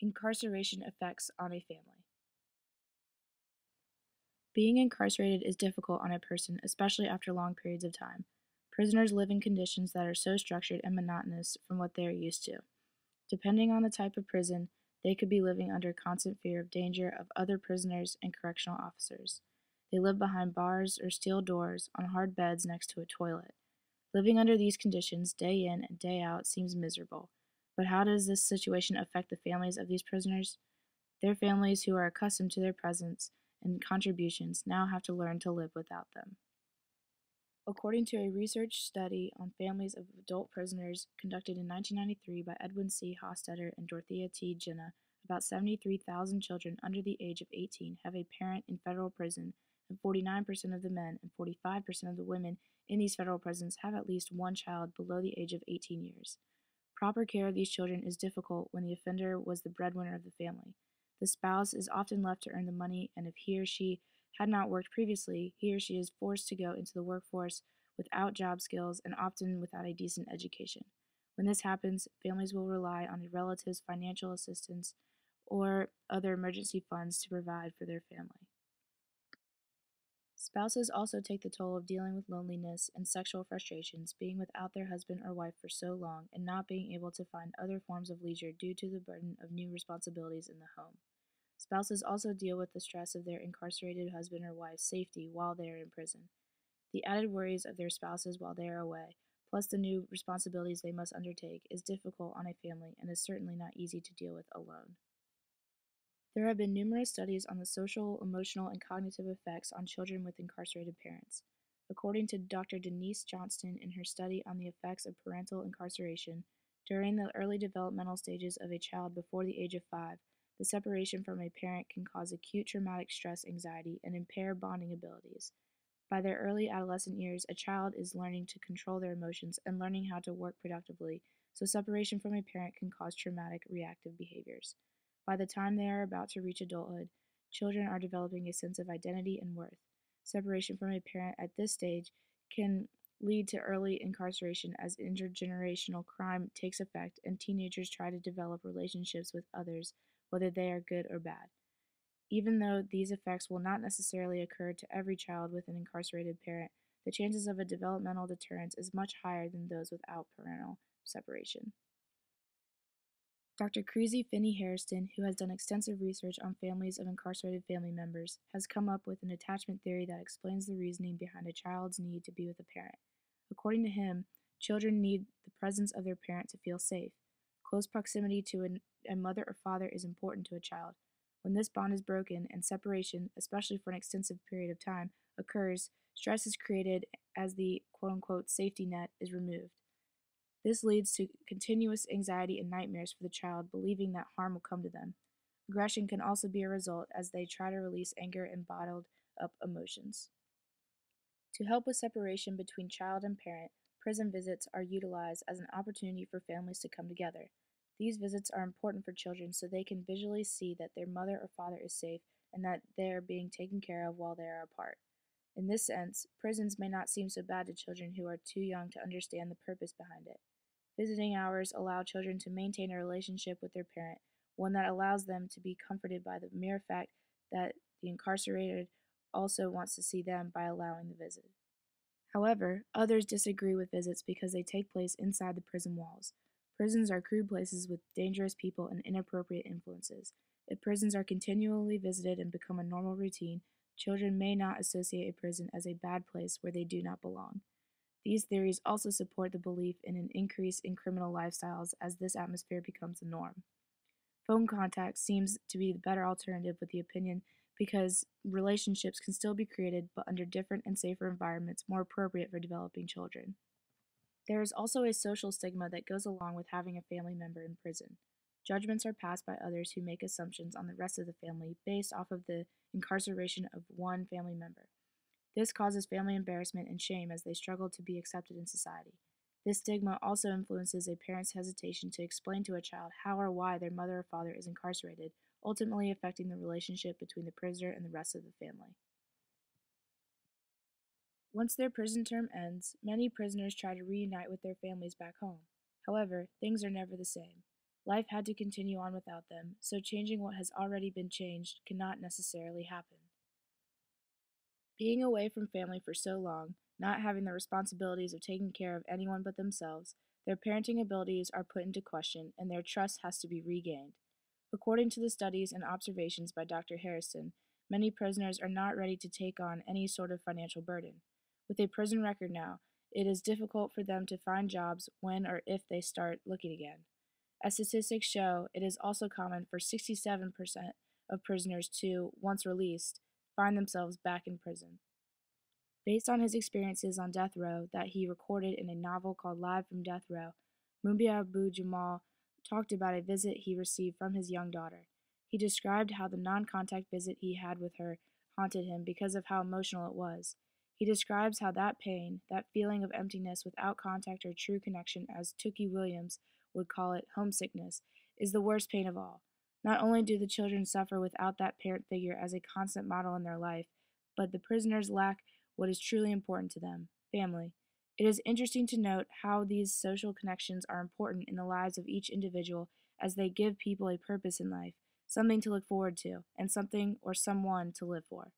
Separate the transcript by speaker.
Speaker 1: Incarceration effects on a family. Being incarcerated is difficult on a person, especially after long periods of time. Prisoners live in conditions that are so structured and monotonous from what they are used to. Depending on the type of prison, they could be living under constant fear of danger of other prisoners and correctional officers. They live behind bars or steel doors on hard beds next to a toilet. Living under these conditions day in and day out seems miserable. But how does this situation affect the families of these prisoners? Their families, who are accustomed to their presence and contributions, now have to learn to live without them. According to a research study on families of adult prisoners conducted in 1993 by Edwin C. Hostetter and Dorothea T. Jenna, about 73,000 children under the age of 18 have a parent in federal prison, and 49% of the men and 45% of the women in these federal prisons have at least one child below the age of 18 years. Proper care of these children is difficult when the offender was the breadwinner of the family. The spouse is often left to earn the money, and if he or she had not worked previously, he or she is forced to go into the workforce without job skills and often without a decent education. When this happens, families will rely on a relative's financial assistance or other emergency funds to provide for their family. Spouses also take the toll of dealing with loneliness and sexual frustrations, being without their husband or wife for so long and not being able to find other forms of leisure due to the burden of new responsibilities in the home. Spouses also deal with the stress of their incarcerated husband or wife's safety while they are in prison. The added worries of their spouses while they are away, plus the new responsibilities they must undertake, is difficult on a family and is certainly not easy to deal with alone. There have been numerous studies on the social, emotional, and cognitive effects on children with incarcerated parents. According to Dr. Denise Johnston in her study on the effects of parental incarceration, during the early developmental stages of a child before the age of 5, the separation from a parent can cause acute traumatic stress anxiety and impair bonding abilities. By their early adolescent years, a child is learning to control their emotions and learning how to work productively, so separation from a parent can cause traumatic reactive behaviors. By the time they are about to reach adulthood, children are developing a sense of identity and worth. Separation from a parent at this stage can lead to early incarceration as intergenerational crime takes effect and teenagers try to develop relationships with others, whether they are good or bad. Even though these effects will not necessarily occur to every child with an incarcerated parent, the chances of a developmental deterrence is much higher than those without parental separation. Dr. Creasy Finney Hairston, who has done extensive research on families of incarcerated family members, has come up with an attachment theory that explains the reasoning behind a child's need to be with a parent. According to him, children need the presence of their parent to feel safe. Close proximity to a mother or father is important to a child. When this bond is broken and separation, especially for an extensive period of time, occurs, stress is created as the quote unquote safety net is removed. This leads to continuous anxiety and nightmares for the child, believing that harm will come to them. Aggression can also be a result as they try to release anger and bottled up emotions. To help with separation between child and parent, prison visits are utilized as an opportunity for families to come together. These visits are important for children so they can visually see that their mother or father is safe and that they are being taken care of while they are apart. In this sense, prisons may not seem so bad to children who are too young to understand the purpose behind it. Visiting hours allow children to maintain a relationship with their parent, one that allows them to be comforted by the mere fact that the incarcerated also wants to see them by allowing the visit. However, others disagree with visits because they take place inside the prison walls. Prisons are crude places with dangerous people and inappropriate influences. If prisons are continually visited and become a normal routine, children may not associate a prison as a bad place where they do not belong. These theories also support the belief in an increase in criminal lifestyles as this atmosphere becomes the norm. Phone contact seems to be the better alternative with the opinion because relationships can still be created but under different and safer environments more appropriate for developing children. There is also a social stigma that goes along with having a family member in prison. Judgments are passed by others who make assumptions on the rest of the family based off of the incarceration of one family member. This causes family embarrassment and shame as they struggle to be accepted in society. This stigma also influences a parent's hesitation to explain to a child how or why their mother or father is incarcerated, ultimately affecting the relationship between the prisoner and the rest of the family. Once their prison term ends, many prisoners try to reunite with their families back home. However, things are never the same. Life had to continue on without them, so changing what has already been changed cannot necessarily happen. Being away from family for so long, not having the responsibilities of taking care of anyone but themselves, their parenting abilities are put into question and their trust has to be regained. According to the studies and observations by Dr. Harrison, many prisoners are not ready to take on any sort of financial burden. With a prison record now, it is difficult for them to find jobs when or if they start looking again. As statistics show, it is also common for 67% of prisoners to, once released, find themselves back in prison. Based on his experiences on death row that he recorded in a novel called Live from Death Row, Mumia Abu Jamal talked about a visit he received from his young daughter. He described how the non contact visit he had with her haunted him because of how emotional it was. He describes how that pain, that feeling of emptiness without contact or true connection, as Tookie Williams would call it, homesickness, is the worst pain of all. Not only do the children suffer without that parent figure as a constant model in their life, but the prisoners lack what is truly important to them: family. It is interesting to note how these social connections are important in the lives of each individual as they give people a purpose in life, something to look forward to, and something or someone to live for.